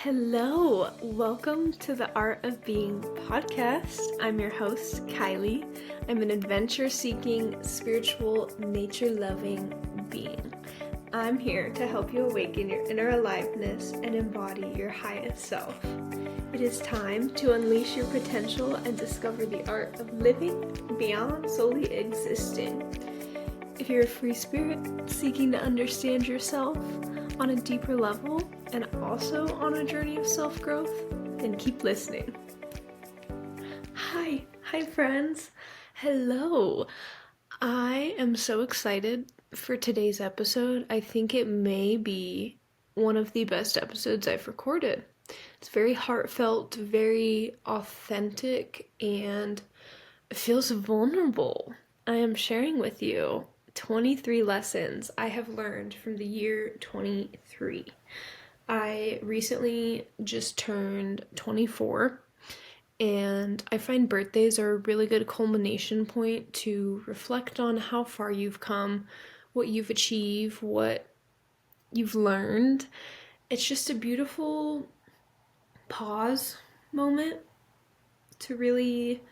Hello, welcome to the Art of Being podcast. I'm your host, Kylie. I'm an adventure-seeking, spiritual, nature-loving being. I'm here to help you awaken your inner aliveness and embody your highest self. It is time to unleash your potential and discover the art of living beyond solely existing. If you're a free spirit seeking to understand yourself on a deeper level, and also on a journey of self-growth, then keep listening. Hi friends. Hello. I am so excited for today's episode. I think it may be one of the best episodes I've recorded. It's very heartfelt, very authentic, and it feels vulnerable. I am sharing with you 23 lessons I have learned from the year 23. I recently just turned 24, and I find birthdays are a really good culmination point to reflect on how far you've come, what you've achieved, what you've learned. It's just a beautiful pause moment to really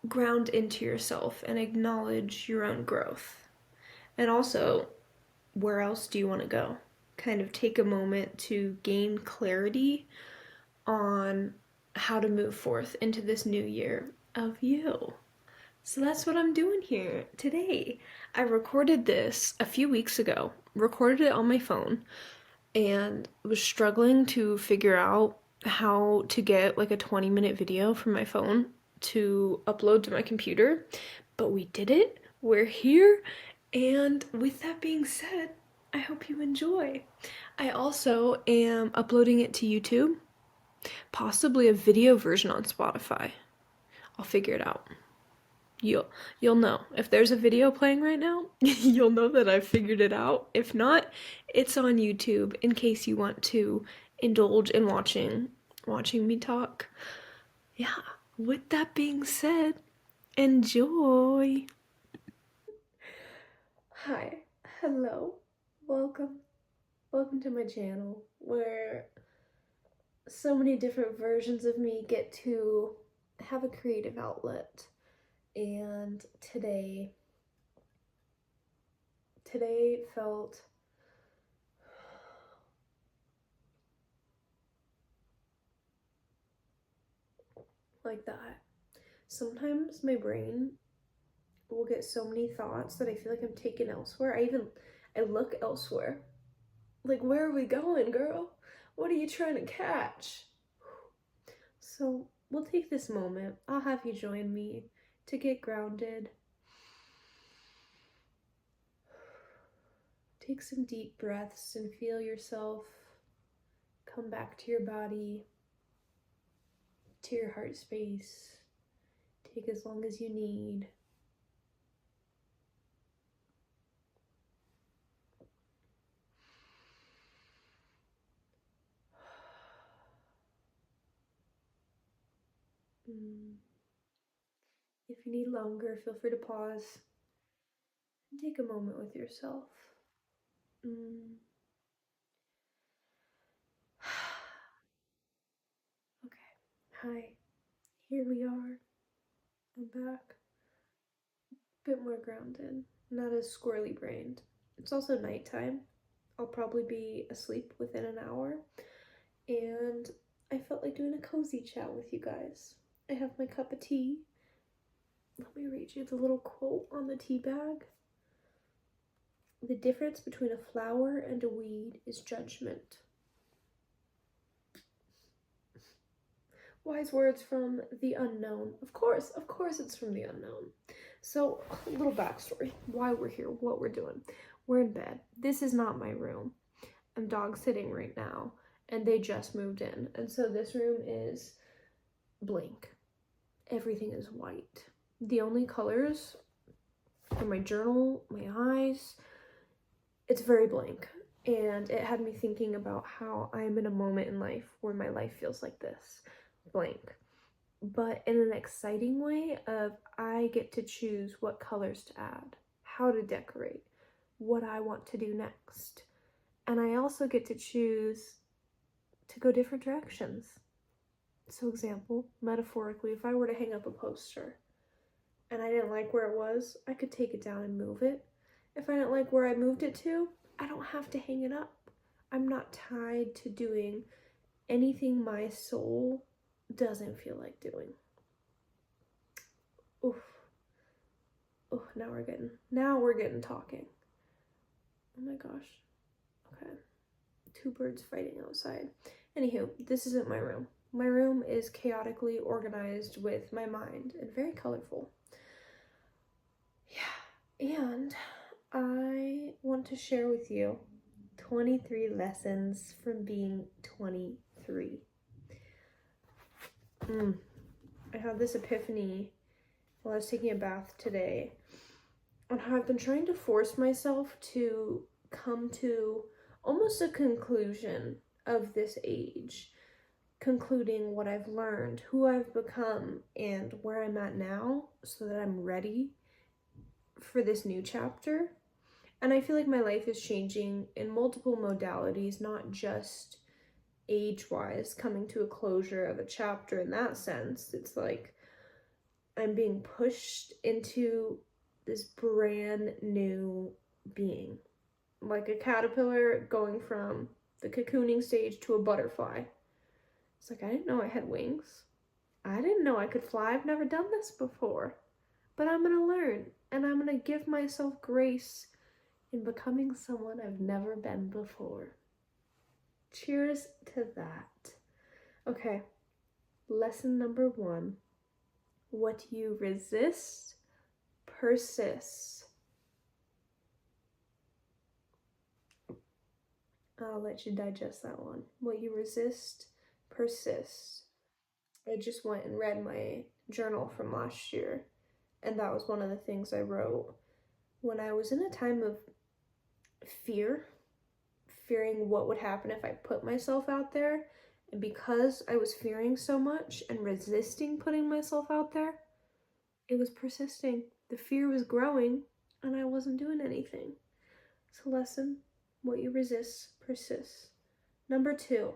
ground into yourself and acknowledge your own growth. And also, where else do you want to go? Kind of take a moment to gain clarity on how to move forth into this new year of you. So that's what I'm doing here today. I recorded this a few weeks ago, recorded it on my phone, and was struggling to figure out how to get like a 20-minute video from my phone to upload to my computer, but we did it. We're here, and with that being said, I hope you enjoy. I also am uploading it to YouTube, possibly a video version on Spotify. I'll figure it out. You'll know. If there's a video playing right now, you'll know that I've figured it out. If not, it's on YouTube in case you want to indulge in watching me talk. Yeah, with that being said, enjoy. Hi, hello, welcome to my channel where so many different versions of me get to have a creative outlet. And today felt like that. Sometimes my brain will get so many thoughts that I feel like I'm taken elsewhere. I look elsewhere. Like, where are we going, girl? What are you trying to catch? So we'll take this moment. I'll have you join me to get grounded. Take some deep breaths and feel yourself come back to your body, to your heart space. Take as long as you need. If you need longer, feel free to pause and take a moment with yourself. Okay, hi, here we are. I'm back. A bit more grounded, not as squirrely brained. It's also nighttime. I'll probably be asleep within an hour, and I felt like doing a cozy chat with you guys. I have my cup of tea. Let me read you the little quote on the tea bag. The difference between a flower and a weed is judgment. Wise words from the unknown. Of course it's from the unknown. So, a little backstory. Why we're here, what we're doing. We're in bed. This is not my room. I'm dog sitting right now, and they just moved in. And so this room is blank. Everything is white. The only colors are my journal, my eyes. It's very blank. And it had me thinking about how I'm in a moment in life where my life feels like this. Blank. But in an exciting way of I get to choose what colors to add, how to decorate, what I want to do next. And I also get to choose to go different directions. So example, metaphorically, if I were to hang up a poster and I didn't like where it was, I could take it down and move it. If I didn't like where I moved it to, I don't have to hang it up. I'm not tied to doing anything my soul doesn't feel like doing. Oof. Oh, now we're getting talking. Oh my gosh. Okay. Two birds fighting outside. Anywho, this isn't my room. My room is chaotically organized with my mind and very colorful. Yeah, and I want to share with you 23 lessons from being 23. I had this epiphany while I was taking a bath today on how I've been trying to force myself to come to almost a conclusion of this age, concluding what I've learned, who I've become, and where I'm at now, so that I'm ready for this new chapter. And I feel like my life is changing in multiple modalities, not just age-wise, coming to a closure of a chapter in that sense. It's like I'm being pushed into this brand new being, like a caterpillar going from the cocooning stage to a butterfly. It's like, I didn't know I had wings. I didn't know I could fly. I've never done this before. But I'm going to learn, and I'm going to give myself grace in becoming someone I've never been before. Cheers to that. Okay, lesson number 1. What you resist persists. I'll let you digest that one. What you resist persists. I just went and read my journal from last year, and that was one of the things I wrote when I was in a time of fearing what would happen if I put myself out there. And because I was fearing so much and resisting putting myself out there, it was persisting. The fear was growing, and I wasn't doing anything. So lesson, what you resist persists. Number 2,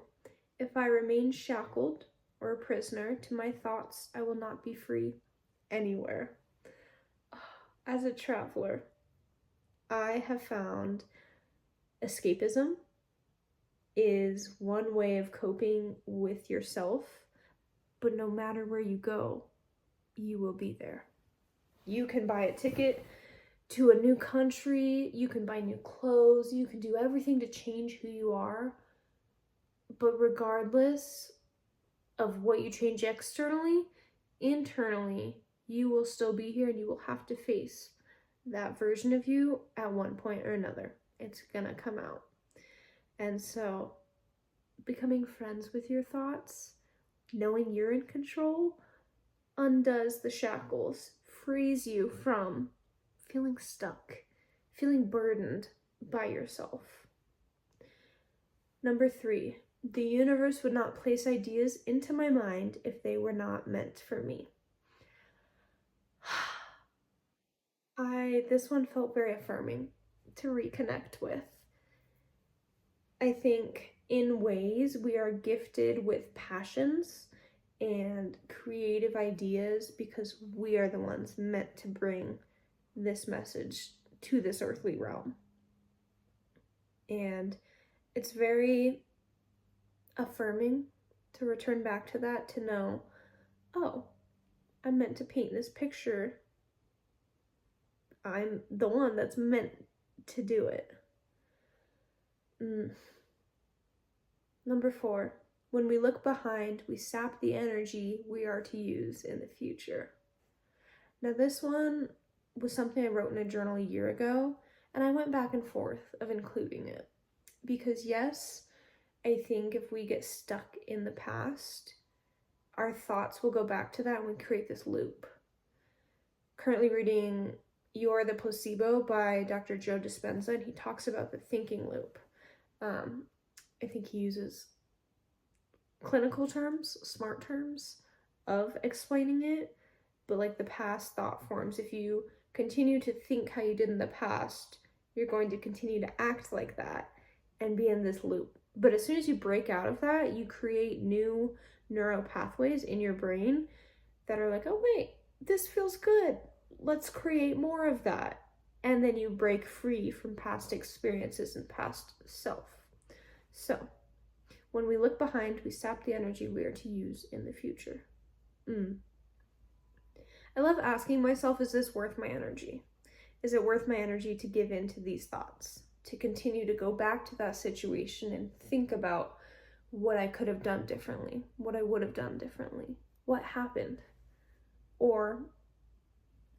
if I remain shackled or a prisoner to my thoughts, I will not be free anywhere. As a traveler, I have found escapism is one way of coping with yourself, but no matter where you go, you will be there. You can buy a ticket to a new country, you can buy new clothes, you can do everything to change who you are, but regardless of what you change externally, internally, you will still be here, and you will have to face that version of you at one point or another. It's gonna come out. And so becoming friends with your thoughts, knowing you're in control, undoes the shackles, frees you from feeling stuck, feeling burdened by yourself. Number 3, the universe would not place ideas into my mind if they were not meant for me. This one felt very affirming to reconnect with. I think in ways we are gifted with passions and creative ideas because we are the ones meant to bring this message to this earthly realm. And it's very affirming to return back to that, to know, oh, I'm meant to paint this picture. I'm the one that's meant to do it. Number 4, when we look behind, we sap the energy we are to use in the future. Now this one was something I wrote in a journal a year ago, and I went back and forth of including it. Because yes, I think if we get stuck in the past, our thoughts will go back to that and we create this loop. Currently reading You Are the Placebo by Dr. Joe Dispenza, and he talks about the thinking loop. I think he uses clinical terms, smart terms of explaining it, but like the past thought forms, if you continue to think how you did in the past, you're going to continue to act like that and be in this loop. But as soon as you break out of that, you create new neural pathways in your brain that are like, oh, wait, this feels good. Let's create more of that. And then you break free from past experiences and past self. So, when we look behind, we sap the energy we are to use in the future. I love asking myself, is this worth my energy? Is it worth my energy to give in to these thoughts? To continue to go back to that situation and think about what I could have done differently, what I would have done differently, what happened? Or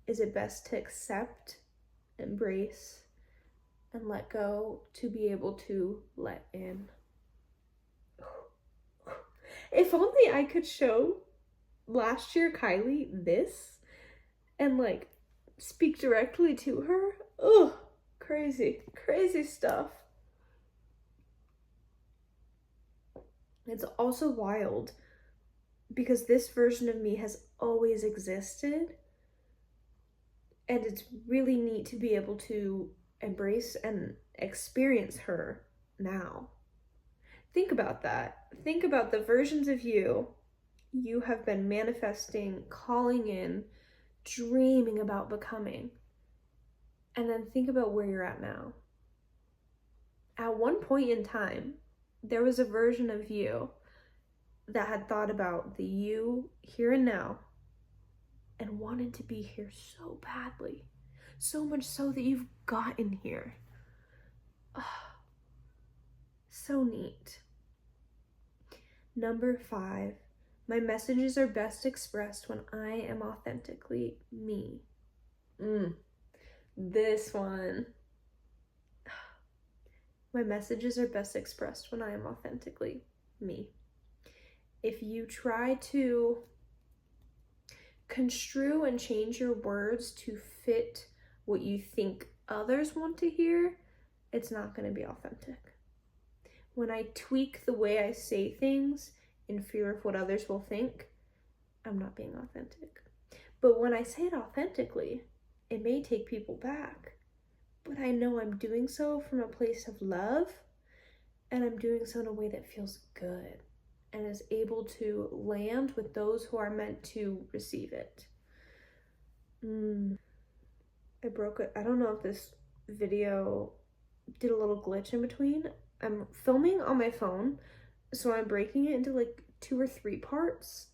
is it best to accept, embrace, and let go to be able to let in? If only I could show last year Kylie this and like speak directly to her. Ugh, crazy stuff. It's also wild because this version of me has always existed, and it's really neat to be able to embrace and experience her now. Think about that. Think about the versions of you have been manifesting, calling in, dreaming about becoming. And then think about where you're at now. At one point in time, there was a version of you that had thought about the you here and now and wanted to be here so badly. So much so that you've gotten here. So neat. Number 5, my messages are best expressed when I am authentically me. This one. My messages are best expressed when I am authentically me. If you try to construe and change your words to fit what you think others want to hear, it's not going to be authentic. When I tweak the way I say things in fear of what others will think, I'm not being authentic. But when I say it authentically, it may take people back, but I know I'm doing so from a place of love, and I'm doing so in a way that feels good and is able to land with those who are meant to receive it. I broke it. I don't know if this video did a little glitch in between. I'm filming on my phone, so I'm breaking it into like 2 or 3 parts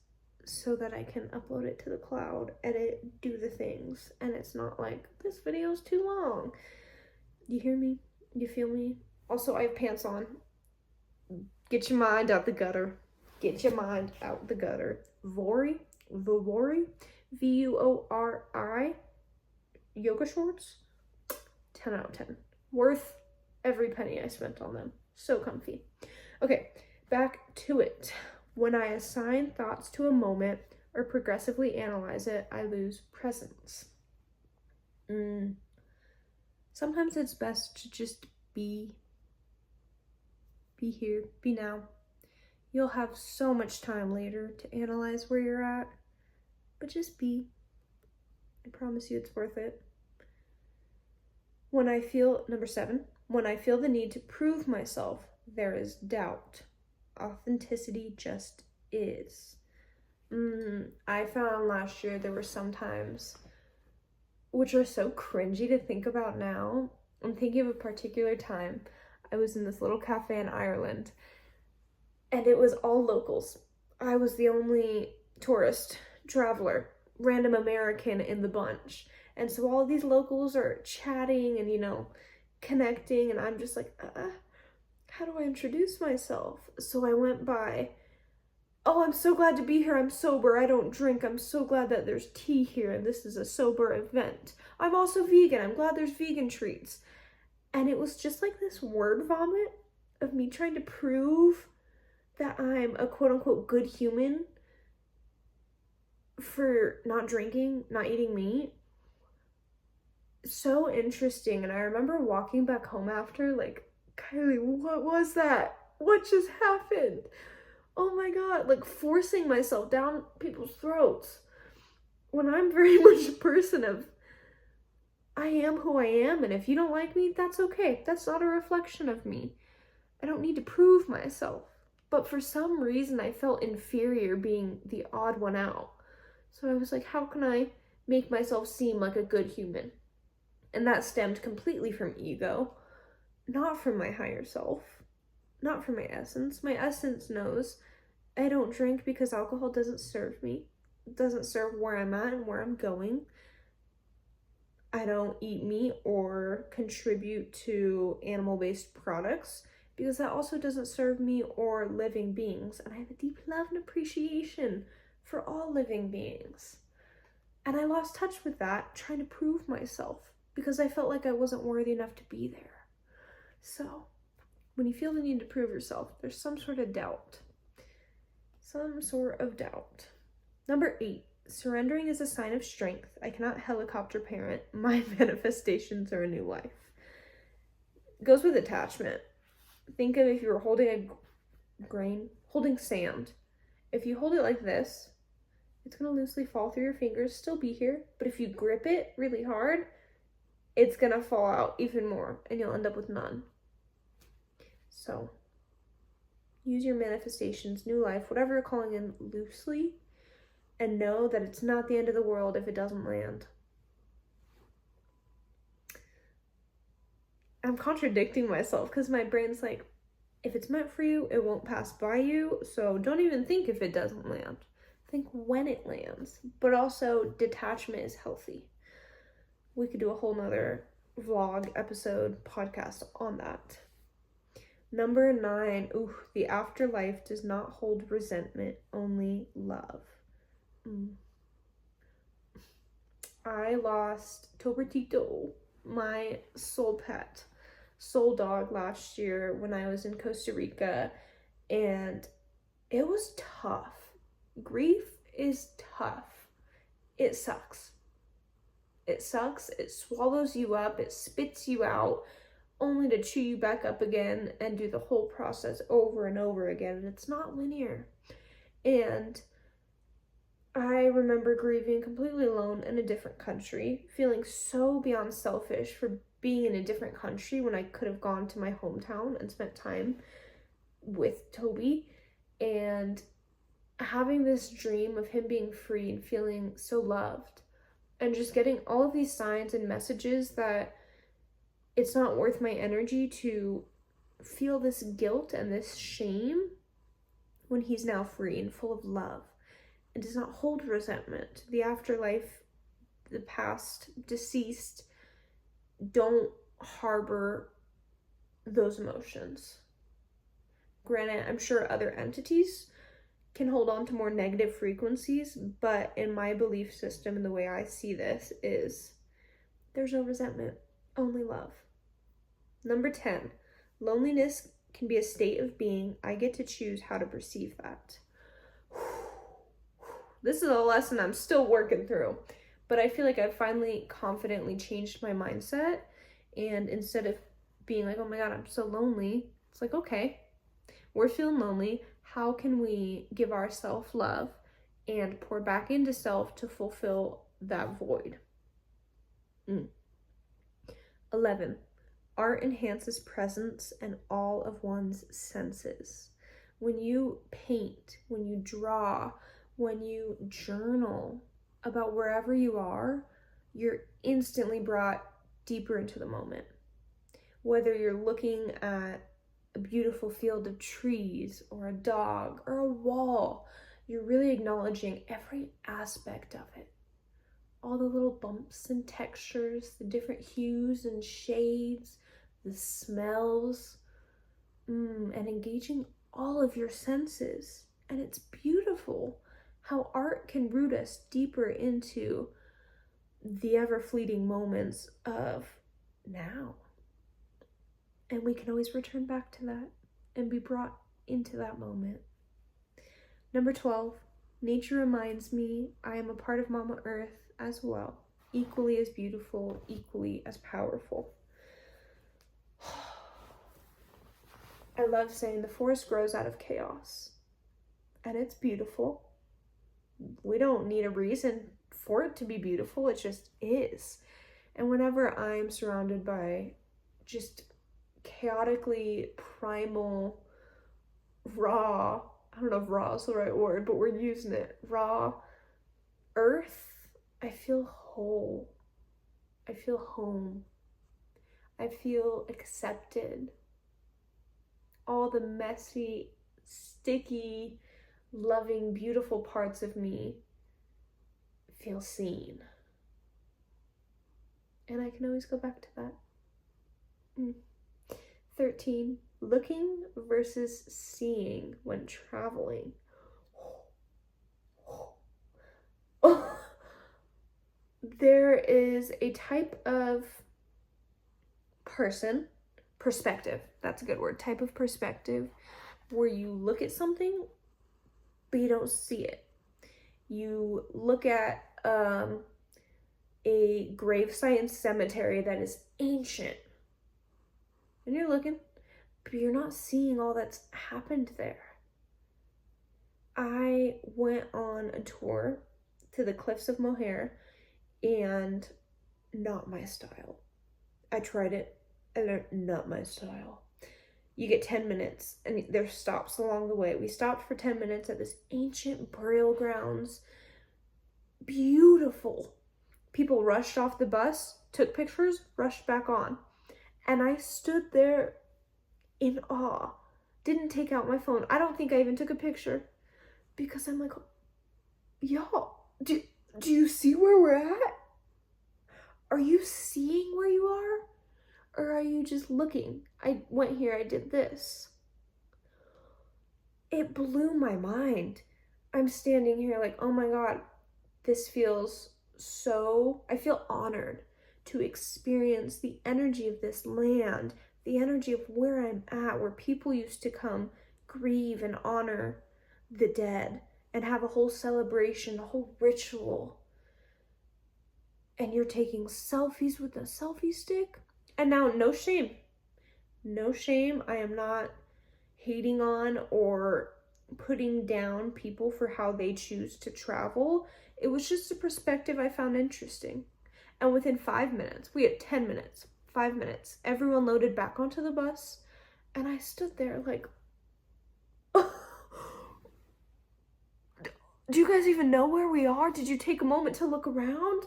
so that I can upload it to the cloud, edit, do the things, and it's not like, this video's too long. You hear me? You feel me? Also, I have pants on. Get your mind out the gutter. Get your mind out the gutter. Vori, V-U-O-R-I, yoga shorts, 10 out of 10. Worth every penny I spent on them. So comfy. Okay, back to it. When I assign thoughts to a moment or progressively analyze it, I lose presence. Sometimes it's best to just be here, be now. You'll have so much time later to analyze where you're at, but just be. I promise you it's worth it. Number 7, when I feel the need to prove myself, there is doubt. Authenticity just is. I found last year there were some times which are so cringy to think about now. I'm thinking of a particular time. I was in this little cafe in Ireland, and it was all locals. I was the only tourist, traveler, random American in the bunch. And so all these locals are chatting and, connecting, and I'm just like, how do I introduce myself? So I went by, oh, I'm so glad to be here. I'm sober. I don't drink. I'm so glad that there's tea here and this is a sober event. I'm also vegan. I'm glad there's vegan treats. And it was just like this word vomit of me trying to prove that I'm a quote unquote good human for not drinking, not eating meat. So interesting. And I remember walking back home after, like, Kylie, what was that? What just happened? Oh my God, like forcing myself down people's throats when I'm very much a person of, I am who I am, and if you don't like me, that's okay. That's not a reflection of me. I don't need to prove myself. But for some reason, I felt inferior being the odd one out. So I was like, how can I make myself seem like a good human? And that stemmed completely from ego, not from my higher self, not from my essence. My essence knows I don't drink because alcohol doesn't serve me, it doesn't serve where I'm at and where I'm going. I don't eat meat or contribute to animal-based products because that also doesn't serve me or living beings. And I have a deep love and appreciation for all living beings. And I lost touch with that, trying to prove myself because I felt like I wasn't worthy enough to be there. So, when you feel the need to prove yourself, there's some sort of doubt. Some sort of doubt. Number 8, surrendering is a sign of strength. I cannot helicopter parent. My manifestations are a new life. It goes with attachment. Think of if you were holding a grain, holding sand. If you hold it like this, it's going to loosely fall through your fingers, still be here. But if you grip it really hard, it's going to fall out even more and you'll end up with none. So, use your manifestations, new life, whatever you're calling in, loosely, and know that it's not the end of the world if it doesn't land. I'm contradicting myself because my brain's like, if it's meant for you, it won't pass by you, so don't even think if it doesn't land. Think when it lands. But also, detachment is healthy. We could do a whole nother vlog, episode, podcast on that. Number 9, the afterlife does not hold resentment, only love. I lost Tobertito, my soul pet, soul dog, last year when I was in Costa Rica, and it was tough. Grief is tough. It sucks. It sucks. It swallows you up. It spits you out, only to chew you back up again and do the whole process over and over again. And it's not linear. And I remember grieving completely alone in a different country, feeling so beyond selfish for being in a different country when I could have gone to my hometown and spent time with Toby, and having this dream of him being free and feeling so loved, and just getting all of these signs and messages that it's not worth my energy to feel this guilt and this shame when he's now free and full of love and does not hold resentment. The afterlife, the past, deceased, don't harbor those emotions. Granted, I'm sure other entities can hold on to more negative frequencies, but in my belief system and the way I see this is there's no resentment, only love. Number 10, loneliness can be a state of being. I get to choose how to perceive that. This is a lesson I'm still working through, but I feel like I've finally confidently changed my mindset, and instead of being like, oh my God, I'm so lonely, it's like, okay, we're feeling lonely. How can we give ourselves love and pour back into self to fulfill that void? 11, art enhances presence and all of one's senses. When you paint, when you draw, when you journal about wherever you are, you're instantly brought deeper into the moment. Whether you're looking at a beautiful field of trees or a dog or a wall, you're really acknowledging every aspect of it. All the little bumps and textures, the different hues and shades, the smells, and engaging all of your senses. And it's beautiful how art can root us deeper into the ever-fleeting moments of now. And we can always return back to that and be brought into that moment. Number 12, nature reminds me I am a part of Mama Earth as well, equally as beautiful, equally as powerful. I love saying the forest grows out of chaos, and it's beautiful. We don't need a reason for it to be beautiful, it just is. And whenever I'm surrounded by just chaotically primal, raw, I don't know if raw is the right word, but we're using it, raw earth, I feel whole. I feel home. I feel accepted. All the messy, sticky, loving, beautiful parts of me feel seen. And I can always go back to that. 13. Looking versus seeing when traveling. There is a type of perspective, that's a good word, type of perspective, where you look at something, but you don't see it. You look at a gravesite and cemetery that is ancient, and you're looking, but you're not seeing all that's happened there. I went on a tour to the Cliffs of Moher, and not my style. I tried it, and they're not my style. You get 10 minutes, and there's stops along the way. We stopped for 10 minutes at this ancient burial grounds. Beautiful. People rushed off the bus, took pictures, rushed back on. And I stood there in awe. Didn't take out my phone. I don't think I even took a picture. Because I'm like, y'all, do you see where we're at? Are you seeing where you are? Or are you just looking? I went here, I did this. It blew my mind. I'm standing here like, oh my God, this feels so, I feel honored to experience the energy of this land, the energy of where I'm at, where people used to come grieve and honor the dead and have a whole celebration, a whole ritual. And you're taking selfies with a selfie stick? And now, no shame. No shame. I am not hating on or putting down people for how they choose to travel. It was just a perspective I found interesting. And within 5 minutes, we had 10 minutes, 5 minutes, everyone loaded back onto the bus. And I stood there like, do you guys even know where we are? Did you take a moment to look around?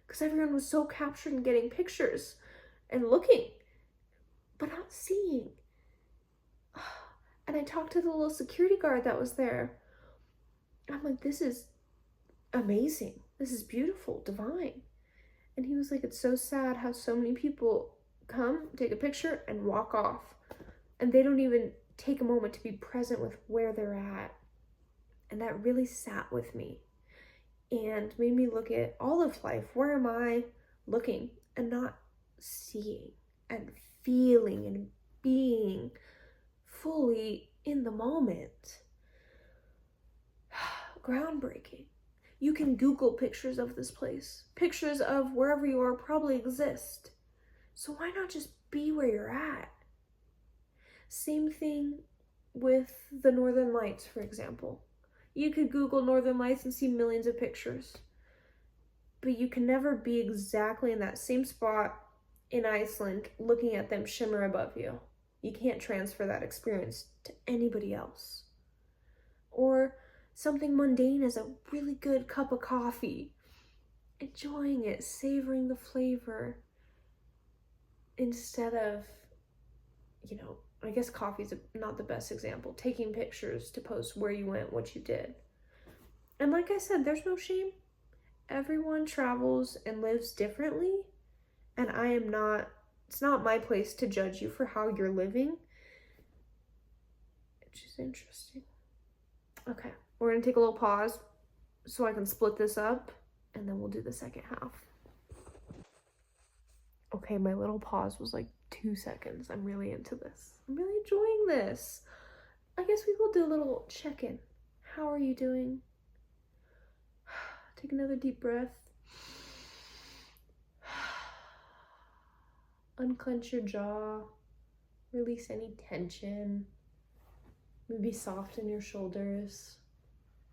Because everyone was so captured in getting pictures and looking, but not seeing. And I talked to the little security guard that was there. I'm like, this is amazing. This is beautiful, divine. And he was like, it's so sad how so many people come, take a picture, and walk off. And they don't even take a moment to be present with where they're at. And that really sat with me and made me look at all of life. Where am I looking and not seeing and feeling and being fully in the moment? Groundbreaking. You can Google pictures of this place. Pictures of wherever you are probably exist. So why not just be where you're at? Same thing with the Northern Lights, for example. You could Google Northern Lights and see millions of pictures. But you can never be exactly in that same spot in Iceland looking at them shimmer above you. You can't transfer that experience to anybody else. Or something mundane as a really good cup of coffee. Enjoying it, savoring the flavor. Instead of, I guess coffee's not the best example. Taking pictures to post where you went, what you did. And like I said, there's no shame. Everyone travels and lives differently. And it's not my place to judge you for how you're living. It's just interesting. Okay, we're gonna take a little pause so I can split this up and then we'll do the second half. Okay, my little pause was like 2 seconds. I'm really into this. I'm really enjoying this. I guess we will do a little check-in. How are you doing? Take another deep breath. Unclench your jaw. Release any tension. Maybe soften your shoulders.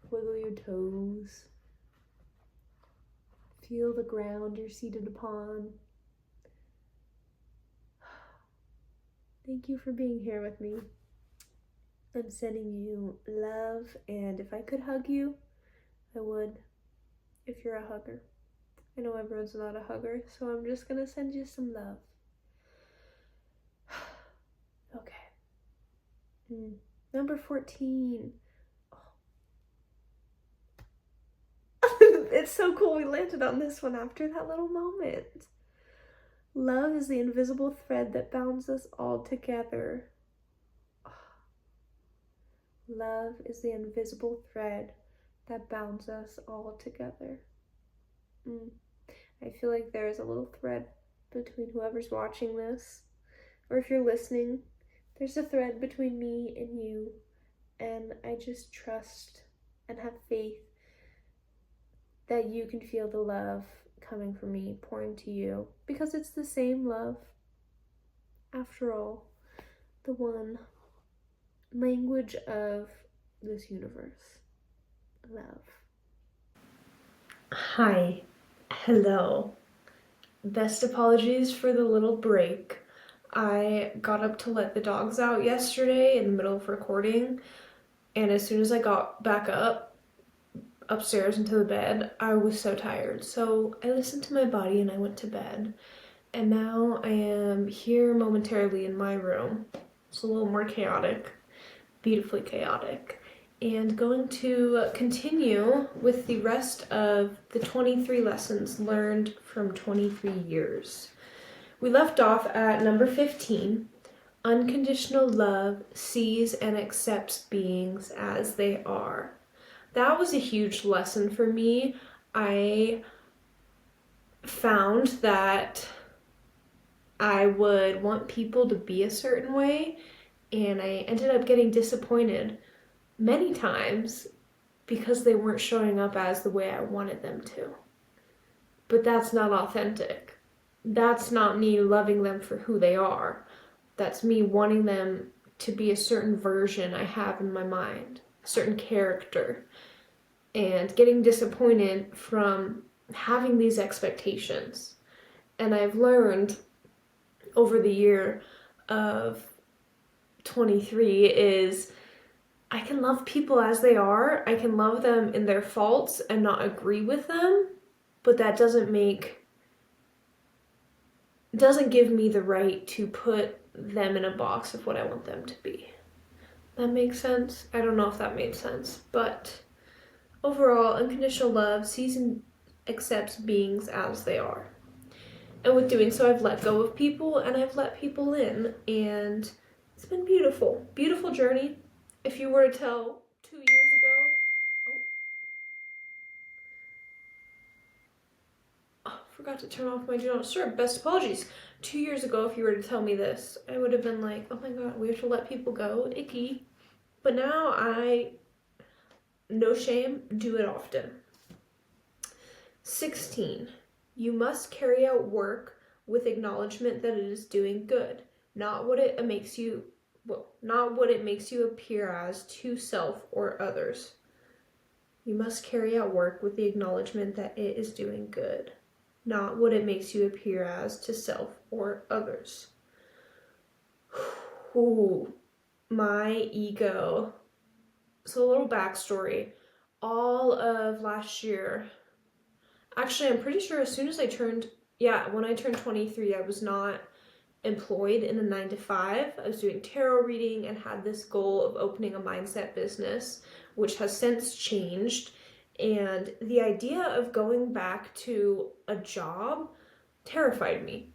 Wiggle your toes. Feel the ground you're seated upon. Thank you for being here with me. I'm sending you love, and if I could hug you, I would, if you're a hugger. I know everyone's not a hugger, so I'm just gonna send you some love. Okay. Number 14. It's so cool we landed on this one after that little moment. Love is the invisible thread that binds us all together. Love is the invisible thread that binds us all together. I feel like there is a little thread between whoever's watching this, or if you're listening, there's a thread between me and you, and I just trust and have faith that you can feel the love coming from me, pouring to you, because it's the same love. After all, the one language of this universe, love. Hi, hello. Best apologies for the little break. I got up to let the dogs out yesterday in the middle of recording, and as soon as I got back upstairs into the bed, I was so tired. So I listened to my body and I went to bed. And now I am here momentarily in my room. It's a little more chaotic, beautifully chaotic. And going to continue with the rest of the 23 lessons learned from 23 years. We left off at number 15. Unconditional love sees and accepts beings as they are. That was a huge lesson for me. I found that I would want people to be a certain way, and I ended up getting disappointed many times because they weren't showing up as the way I wanted them to. But that's not authentic. That's not me loving them for who they are. That's me wanting them to be a certain version I have in my mind, a certain character, and getting disappointed from having these expectations. And I've learned over the year of 23 is I can love people as they are. I can love them in their faults and not agree with them, but that doesn't give me the right to put them in a box of what I want them to be. That makes sense? I don't know if that made sense, but overall, unconditional love sees and accepts beings as they are. And with doing so, I've let go of people and I've let people in, and it's been beautiful. Beautiful journey. If you were to tell 2 years ago, forgot to turn off my do not disturb. Best apologies. 2 years ago, if you were to tell me this, I would have been like, oh my god, we have to let people go. Icky. But now no shame, do it often. 16. You must carry out work with acknowledgement that it is doing good, not what it makes you appear as to self or others. You must carry out work with the acknowledgement that it is doing good, not what it makes you appear as to self or others. Ooh, my ego. So a little backstory. All of last year, actually, I'm pretty sure as soon as when I turned 23, I was not employed in a 9-to-5. I was doing tarot reading and had this goal of opening a mindset business, which has since changed. And the idea of going back to a job terrified me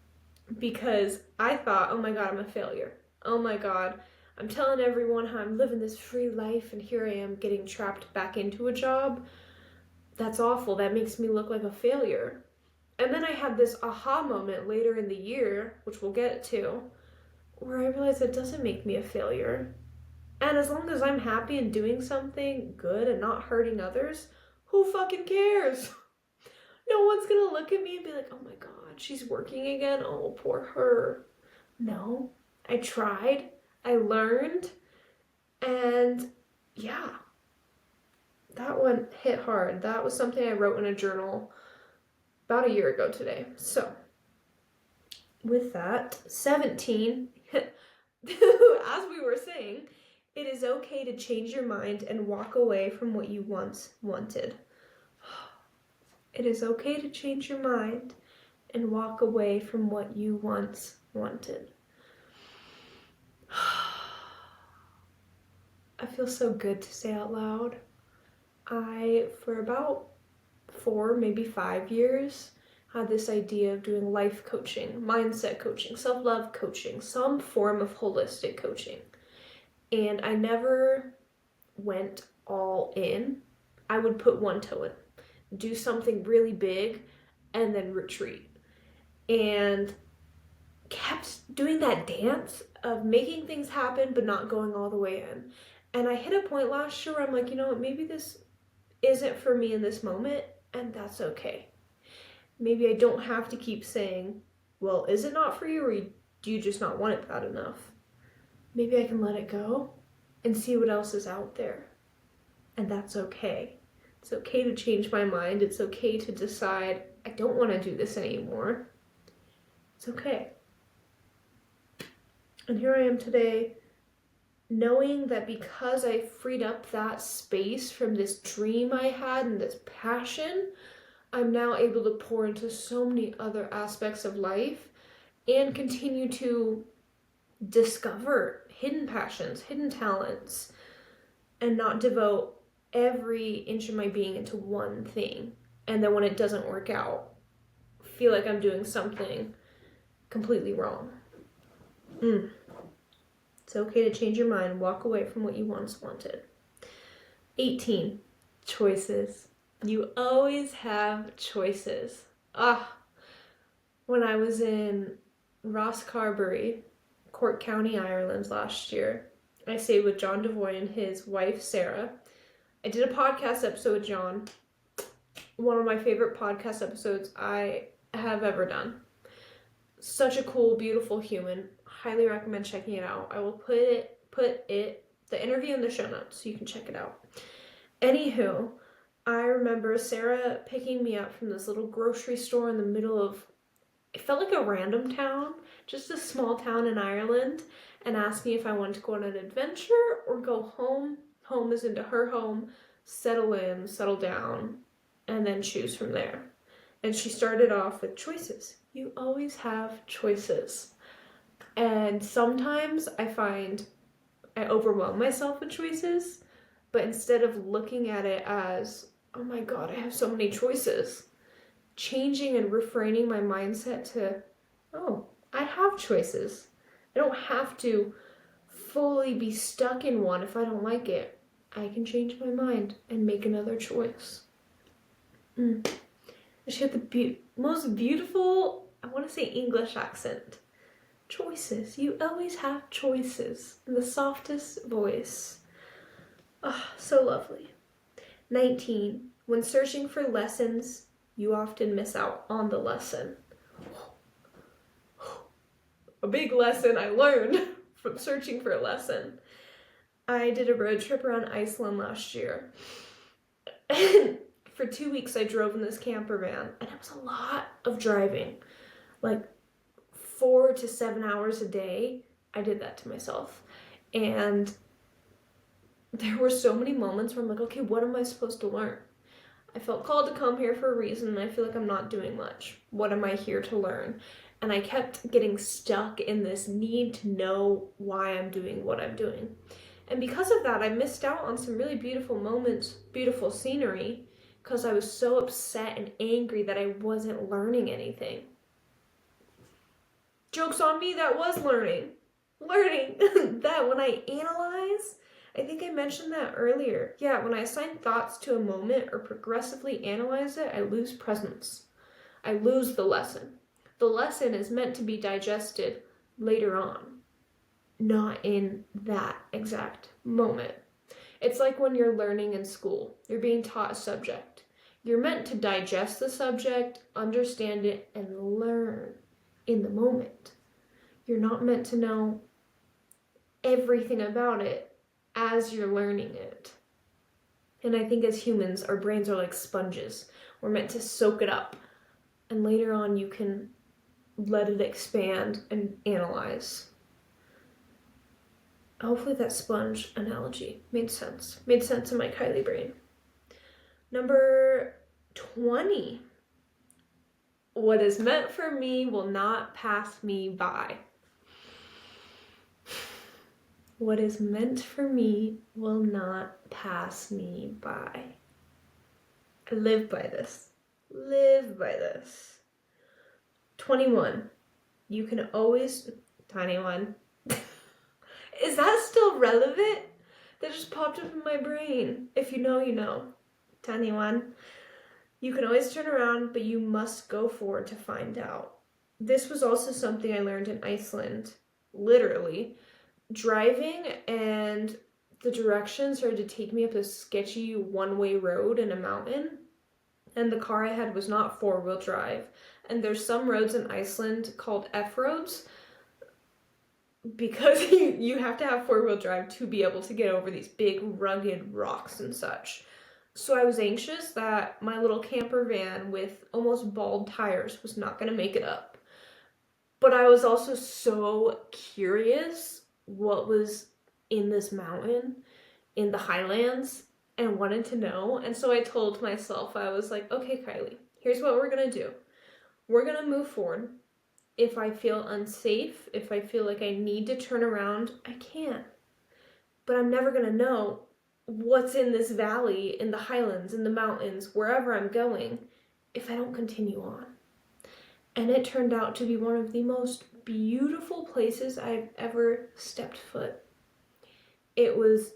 because I thought, oh my god, I'm a failure. Oh my god, I'm telling everyone how I'm living this free life and here I am getting trapped back into a job. That's awful. That makes me look like a failure. And then I had this aha moment later in the year, which we'll get to, where I realized it doesn't make me a failure. And as long as I'm happy and doing something good and not hurting others, who fucking cares? No one's gonna look at me and be like, oh my god, she's working again? Oh, poor her. No, I tried, I learned, and yeah, that one hit hard. That was something I wrote in a journal about a year ago today. So, with that, 17, as we were saying, it is okay to change your mind and walk away from what you once wanted. It is okay to change your mind and walk away from what you once wanted. I feel so good to say out loud. For about 4, maybe 5 years, had this idea of doing life coaching, mindset coaching, self-love coaching, some form of holistic coaching. And I never went all in. I would put one toe in, do something really big, and then retreat. And kept doing that dance of making things happen but not going all the way in. And I hit a point last year where I'm like, you know what, maybe this isn't for me in this moment, and that's okay. Maybe I don't have to keep saying, well, is it not for you, or do you just not want it bad enough? Maybe I can let it go and see what else is out there. And that's okay. It's okay to change my mind. It's okay to decide, I don't want to do this anymore. It's okay. And here I am today, knowing that because I freed up that space from this dream I had and this passion, I'm now able to pour into so many other aspects of life and continue to discover hidden passions, hidden talents, and not devote every inch of my being into one thing. And then when it doesn't work out, feel like I'm doing something completely wrong. It's okay to change your mind, walk away from what you once wanted. 18, choices. You always have choices. When I was in Rosscarbery, Cork County, Ireland last year, I stayed with John Devoy and his wife, Sarah. I did a podcast episode with John. One of my favorite podcast episodes I have ever done. Such a cool, beautiful human. Highly recommend checking it out. I will put the interview in the show notes so you can check it out. Anywho, I remember Sarah picking me up from this little grocery store in the middle of, it felt like a random town, just a small town in Ireland, and asked me if I wanted to go on an adventure or go home. Home is into her home, settle in, settle down, and then choose from there. And she started off with choices. You always have choices. And sometimes I find I overwhelm myself with choices, but instead of looking at it as, oh my God, I have so many choices, changing and refraining my mindset to, oh, I have choices. I don't have to fully be stuck in one if I don't like it. I can change my mind and make another choice. She had the most beautiful, I want to say English accent. Choices. You always have choices. In the softest voice. So lovely. 19. When searching for lessons, you often miss out on the lesson. A big lesson I learned from searching for a lesson. I did a road trip around Iceland last year. And for 2 weeks I drove in this camper van, and it was a lot of driving. Like 4 to 7 hours a day. I did that to myself. And there were so many moments where I'm like, okay, what am I supposed to learn? I felt called to come here for a reason, and I feel like I'm not doing much. What am I here to learn? And I kept getting stuck in this need to know why I'm doing what I'm doing. And because of that, I missed out on some really beautiful moments, beautiful scenery, because I was so upset and angry that I wasn't learning anything. Joke's on me, that was learning. That when I analyze, I think I mentioned that earlier. Yeah, when I assign thoughts to a moment or progressively analyze it, I lose presence. I lose the lesson. The lesson is meant to be digested later on, not in that exact moment. It's like when you're learning in school. You're being taught a subject. You're meant to digest the subject, understand it, and learn in the moment. You're not meant to know everything about it as you're learning it. And I think as humans, our brains are like sponges. We're meant to soak it up. And later on, you can let it expand and analyze. Hopefully that sponge analogy made sense. Made sense in my Kylie brain. Number 20. What is meant for me will not pass me by. What is meant for me will not pass me by. I live by this. Live by this. 21. You can always... Tiny one. Is that still relevant? That just popped up in my brain. If you know, you know. Tiny one. You can always turn around, but you must go forward to find out. This was also something I learned in Iceland. Literally. Driving, and the directions started to take me up a sketchy one-way road in a mountain. And the car I had was not four-wheel drive. And there's some roads in Iceland called F-roads, because you have to have four-wheel drive to be able to get over these big rugged rocks and such. So I was anxious that my little camper van with almost bald tires was not going to make it up. But I was also so curious what was in this mountain, in the highlands, and wanted to know. And so I told myself, I was like, okay, Kylie, here's what we're going to do. We're going to move forward. If I feel unsafe, if I feel like I need to turn around, I can. But I'm never going to know what's in this valley, in the highlands, in the mountains, wherever I'm going, if I don't continue on. And it turned out to be one of the most beautiful places I've ever stepped foot. It was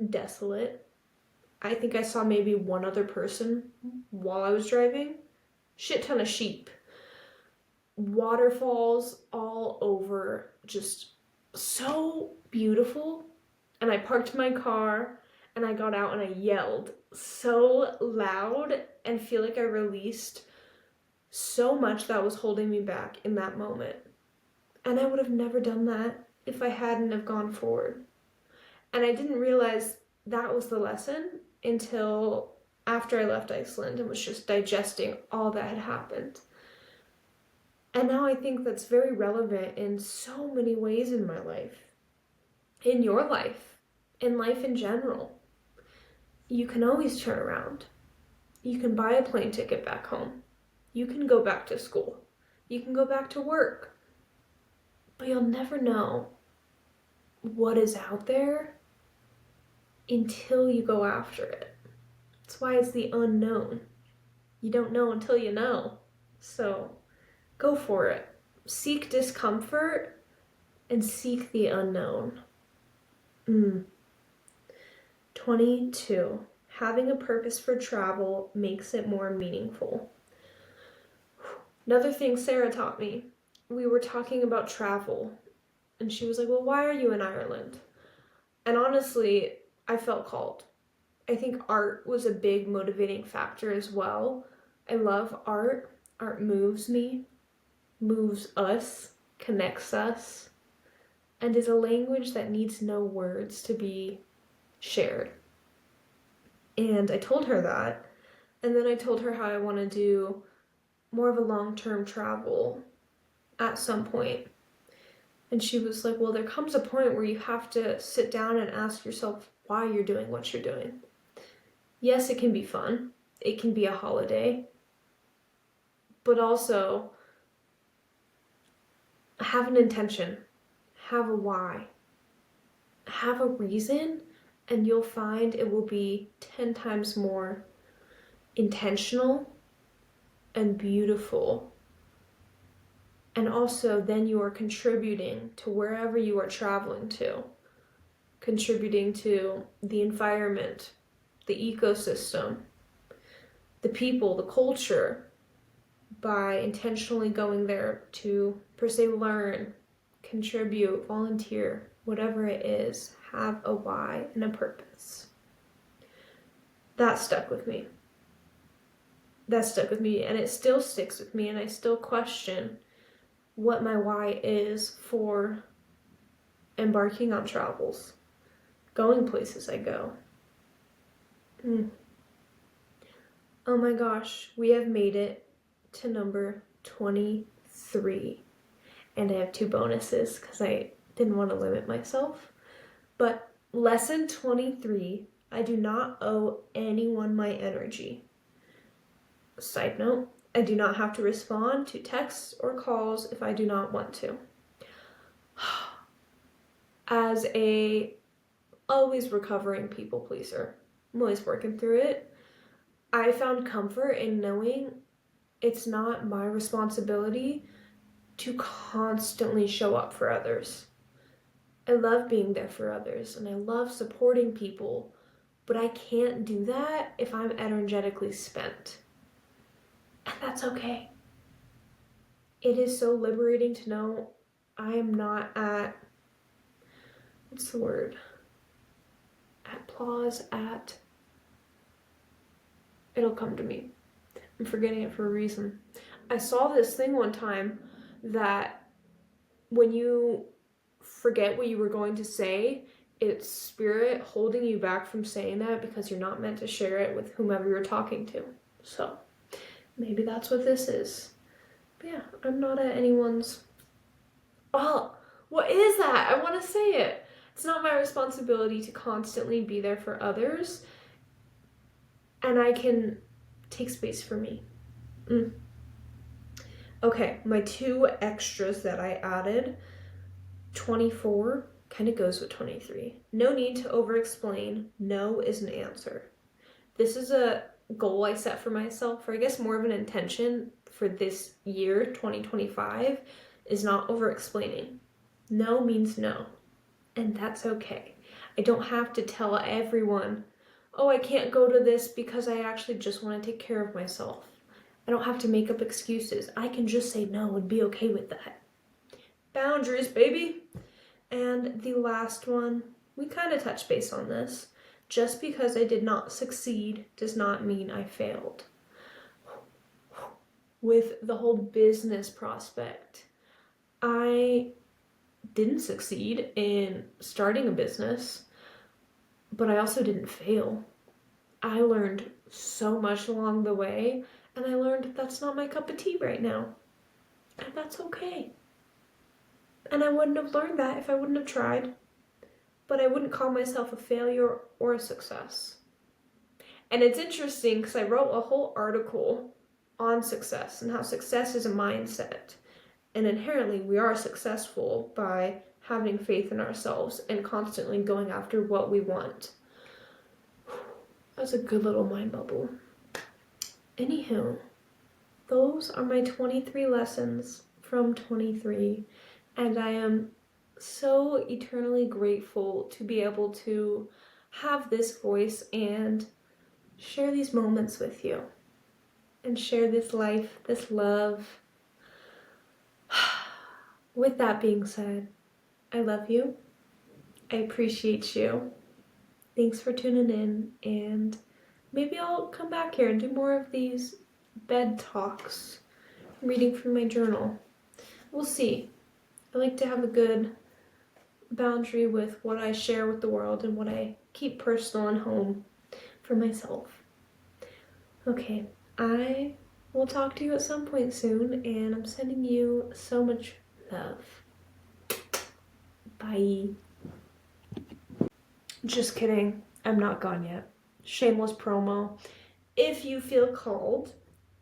desolate. I think I saw maybe one other person while I was driving. Shit ton of sheep. Waterfalls all over, just so beautiful. And I parked my car and I got out and I yelled so loud and feel like I released so much that was holding me back in that moment. And I would have never done that if I hadn't have gone forward. And I didn't realize that was the lesson until after I left Iceland and was just digesting all that had happened. And now I think that's very relevant in so many ways in my life, in your life, in life in general. You can always turn around. You can buy a plane ticket back home. You can go back to school. You can go back to work. But you'll never know what is out there until you go after it. That's why it's the unknown. You don't know until you know. So go for it. Seek discomfort and seek the unknown. 22. Having a purpose for travel makes it more meaningful. Another thing Sarah taught me, we were talking about travel, and she was like, well, why are you in Ireland? And honestly, I felt called. I think art was a big motivating factor as well. I love art. Art moves me, moves us, connects us, and is a language that needs no words to be shared. And I told her that, and then I told her how I want to do more of a long-term travel at some point. And she was like, well, there comes a point where you have to sit down and ask yourself why you're doing what you're doing. Yes, it can be fun. It can be a holiday. But also, have an intention. Have a why. Have a reason, and you'll find it will be 10 times more intentional and beautiful. And also, then you are contributing to wherever you are traveling to, contributing to the environment, the ecosystem, the people, the culture, by intentionally going there to, per se, learn, contribute, volunteer, whatever it is, have a why and a purpose. That stuck with me. That stuck with me, and it still sticks with me, and I still question what my why is for embarking on travels, going places I go. Oh my gosh, we have made it to number 23, and I have 2 bonuses because I didn't want to limit myself. But lesson 23, I do not owe anyone my energy. Side note, I do not have to respond to texts or calls if I do not want to. As a always recovering people pleaser, I'm always working through it, I found comfort in knowing it's not my responsibility to constantly show up for others. I love being there for others and I love supporting people, but I can't do that if I'm energetically spent. And that's okay. It is so liberating to know I am not at, what's the word? It'll come to me. I'm forgetting it for a reason. I saw this thing one time that when you forget what you were going to say, it's spirit holding you back from saying that because you're not meant to share it with whomever you're talking to. So maybe that's what this is. But yeah, I'm not at anyone's... Oh, what is that? I want to say it. It's not my responsibility to constantly be there for others, and I can take space for me. Okay, my 2 extras that I added, 24 kind of goes with 23. No need to over-explain. No is an answer. This is a goal I set for myself, or I guess more of an intention for this year, 2025, is not over-explaining. No means no, and that's okay. I don't have to tell everyone, oh, I can't go to this because I actually just want to take care of myself. I don't have to make up excuses. I can just say no and be okay with that. Boundaries, baby. And the last one, we kind of touched base on this. Just because I did not succeed does not mean I failed. With the whole business prospect, I didn't succeed in starting a business, but I also didn't fail. I learned so much along the way, and I learned that's not my cup of tea right now. And that's okay. And I wouldn't have learned that if I wouldn't have tried. But I wouldn't call myself a failure or a success. And it's interesting because I wrote a whole article on success and how success is a mindset. And inherently we are successful by having faith in ourselves and constantly going after what we want. That's a good little mind bubble. Anywho, those are my 23 lessons from 23, and I am so eternally grateful to be able to have this voice and share these moments with you and share this life, this love. With that being said, I love you. I appreciate you. Thanks for tuning in, and maybe I'll come back here and do more of these bed talks, reading from my journal. We'll see. I like to have a good boundary with what I share with the world and what I keep personal and home for myself. Okay, I will talk to you at some point soon, and I'm sending you so much love. Bye. Just kidding. I'm not gone yet. Shameless promo. If you feel called,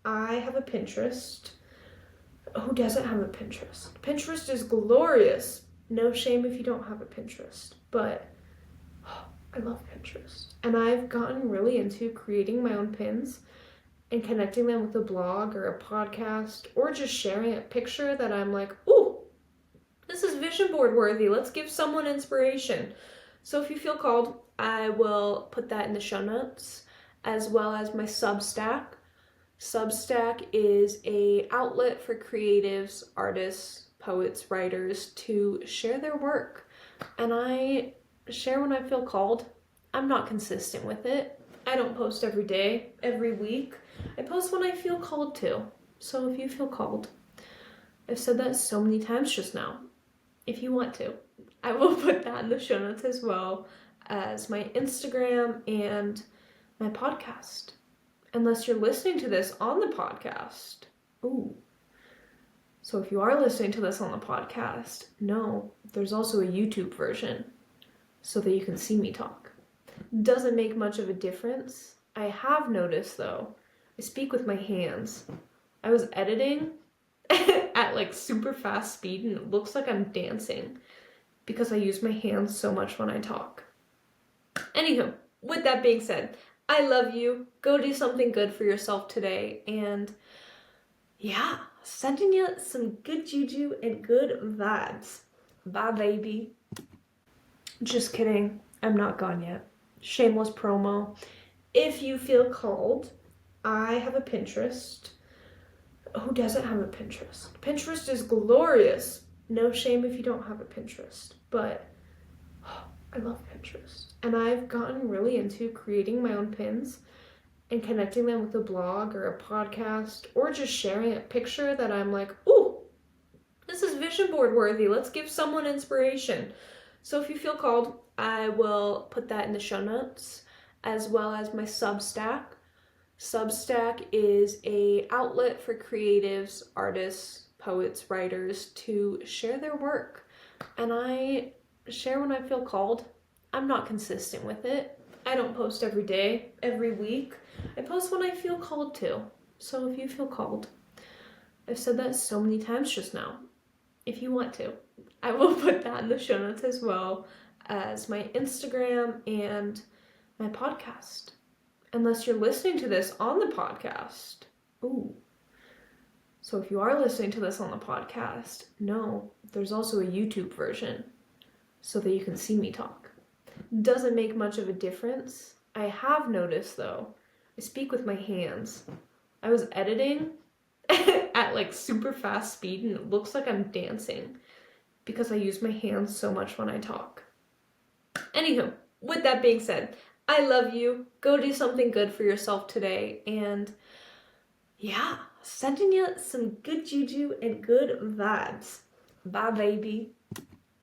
I have a Pinterest. Who doesn't have a Pinterest? Pinterest is glorious. No shame if you don't have a Pinterest, but I love Pinterest. And I've gotten really into creating my own pins and connecting them with a blog or a podcast, or just sharing a picture that I'm like, ooh, this is vision board worthy. Let's give someone inspiration. So if you feel called, I will put that in the show notes, as well as my Substack. Substack is an outlet for creatives, artists, poets, writers to share their work. And I share when I feel called. I'm not consistent with it. I don't post every day, every week. I post when I feel called to. So if you feel called, I've said that so many times just now. If you want to, I will put that in the show notes, as well as my Instagram and my podcast. Unless you're listening to this on the podcast. Ooh. So if you are listening to this on the podcast, no, there's also a YouTube version. so that you can see me talk. Doesn't make much of a difference. I have noticed though, I speak with my hands. I was editing at like super fast speed and it looks like I'm dancing because I use my hands so much when I talk. Anywho, with that being said, I love you. Go do something good for yourself today. And yeah, sending you some good juju and good vibes. Bye, baby. Just kidding. I'm not gone yet. Shameless promo. If you feel called, I have a Pinterest. Who doesn't have a Pinterest? Pinterest is glorious. No shame if you don't have a Pinterest, but I love Pinterest. And I've gotten really into creating my own pins and connecting them with a blog or a podcast or just sharing a picture that I'm like, ooh, this is vision board worthy. Let's give someone inspiration. So if you feel called, I will put that in the show notes as well as my Substack. Substack is a outlet for creatives, artists, poets, writers to share their work. And I share when I feel called. I'm not consistent with it. I don't post every day, every week. I post when I feel called to. So if you feel called, I've said that so many times just now. If you want to, I will put that in the show notes as well as my Instagram and my podcast. Unless you're listening to this on the podcast. Ooh. So if you are listening to this on the podcast, no, there's also a YouTube version so that you can see me talk. Doesn't make much of a difference. I have noticed though, I speak with my hands. I was editing at like super fast speed and it looks like I'm dancing because I use my hands so much when I talk. Anywho, with that being said, I love you. Go do something good for yourself today. And yeah, sending you some good juju and good vibes. Bye, baby.